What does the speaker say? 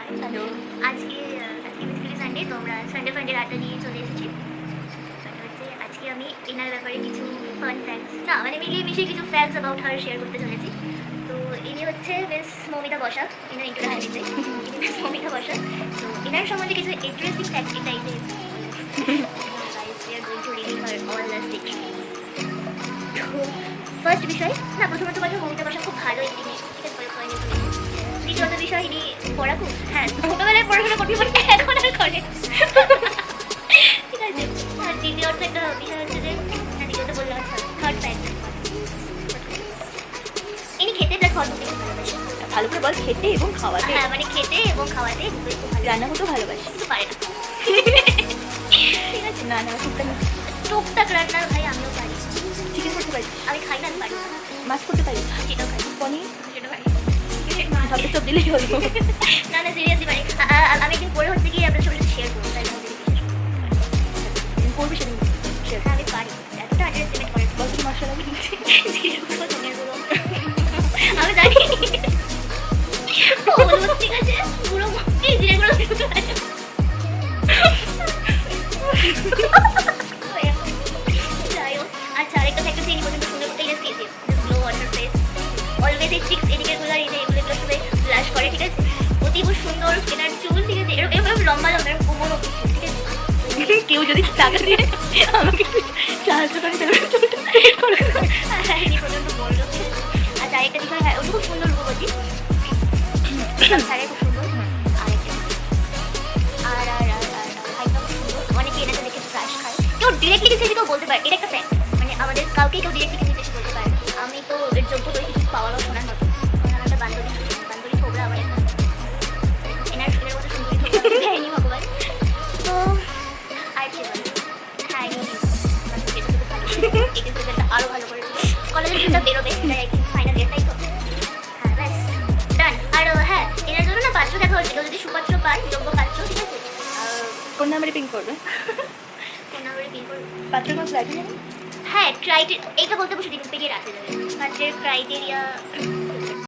Hello. আজকে basically Sunday, তো আমরা সানডে ফান্ডের আড্ডা নিয়ে চলে এসেছি। মানে হচ্ছে আজকে আমি এনার ব্যাপারে কিছু ফান ফ্যাক্টস না মানে মিলিয়ে মিশিয়ে কিছু ফ্যাক্টস অ্যাবাউট হার শেয়ার করতে চলেছি। তো ইনি হচ্ছে মিস মৌমিতা বসাক, এনার ইন্ট্রোডাকশন দিতে। ইনি মিস মৌমিতা বসাক। তো এনার সম্বন্ধে কিছু ইন্টারেস্টিং ফ্যাক্টস এটাই যে guys we are going to reveal her all the secrets. তো ফার্স্ট বিষয় না, প্রথমত কথা, মৌমিতা বসাক খুব ভালো একটি মেয়ে, ঠিক আছে? দ্বিতীয়ত বিষয়, ইনি পড়াকু। হ্যাঁ, ছোটবেলায় পড়াশোনা করতে পারতে, এখন আর করে। ঠিক আছে। আর দ্বিতীয়ত একটা বিষয় হচ্ছে যে, না দ্বিতীয়ত বললাম, থার্ড ফ্যাক্ট, ইনি খেতে প্লাস ফল করতে খুব ভালোবাসে। ভালো করে বল, খেতে এবং খাওয়াতে। হ্যাঁ, মানে খেতে এবং খাওয়াতে দুটোই খুব ভালো। রান্না করতেও ভালোবাসি। কিন্তু পারে না। ঠিক আছে। না না, টুকটাক টুকটাক রান্না ভাই আমিও পারি। চিকেন করতে পারি, আমি খাই না, আমি পারি না। মাছ করতে পারি, সেটাও খাই, পনির, সেটাও পারি। ভাবতে সব দিলেই হলো। না না, সিরিয়াসলি পারি। আমি একদিন পরে হচ্ছে কি আপনার সঙ্গে শেয়ার করবো, তাই আমাদের করবি সেদিন। হ্যাঁ আমি পারি, এতটা আন্ডারএস্টিমেট করে বল তুমি মশলা লাগিয়ে দিচ্ছি। আমি জানি। ও বলবো, ঠিক আছে, পুরো এই জিরে গুঁড়ো যাই হোক। আচ্ছা, আরেকটা ফ্যাক্টর চিনি পর্যন্ত সুন্দর করতে গেলে স্কেচে গ্লো ওয়াটার ফেস অলওয়েজ এই চিক্স এদিকের গুলো এই যে এগুলো সবাই ব্লাশ করে, ঠিক আছে? অতীব সুন্দর এনার চুল, ঠিক আছে? এরকম এরকম লম্বা লম্বা এরকম কোমর অব্দি চুল, ঠিক আছে? কেউ যদি টাকা দিয়ে আমাকে একটু সাহায্য করে তাহলে চুলটা straight করে দেবে। হ্যাঁ, ইনি পর্যন্ত বললো। আচ্ছা, আরেকটা বিষয়, হ্যাঁ, ও খুব সুন্দর রূপবতী, ছাড়ে খুব সুন্দর। আরেকটা আর আর আর আর হাইটটা খুব সুন্দর। অনেকে এনাকে দেখে ক্রাশ খায়, কেউ ডিরেক্টলি কিছু কেউ বলতে পারে, এটা একটা ফ্যাক্ট। মানে আমাদের কাউকে কেউ ডিরেক্টলি কিছু কিছু বলতে পারে না। আমি তো এর যোগ্য তো কিছু পাওয়ারও শোনার মতো, কারণ আমার একটা বান্ধবী ছোবরা আমার একটা এনার এনার মতো সুন্দরী ছোবরা দেয়নি ভগবান। তো আর কি বলে, হ্যাঁ ইনি আমার তো কেসে খুব ভালো করেছে, এই কেসে আরও ভালো করেছিল। কলেজের যেটা বেরোবে সেটাই ফাইনাল ইয়ারটাই তো। হ্যাঁ ব্যাস ডান। আর হ্যাঁ, এনার জন্য না পাত্র দেখা হচ্ছিল, যদি সুপাত্র পান, যোগ্য পাত্র, ঠিক আছে? কোন নাম্বারে পিং করবে? কোন নাম্বারে পিন করবে? পাত্রের কোনো ফ্ল্যাট নেই? হ্যাঁ, এইটা বলতে বসে উইকিপিডিয়ার আছে যাবে পাত্রের ক্রাইটেরিয়া।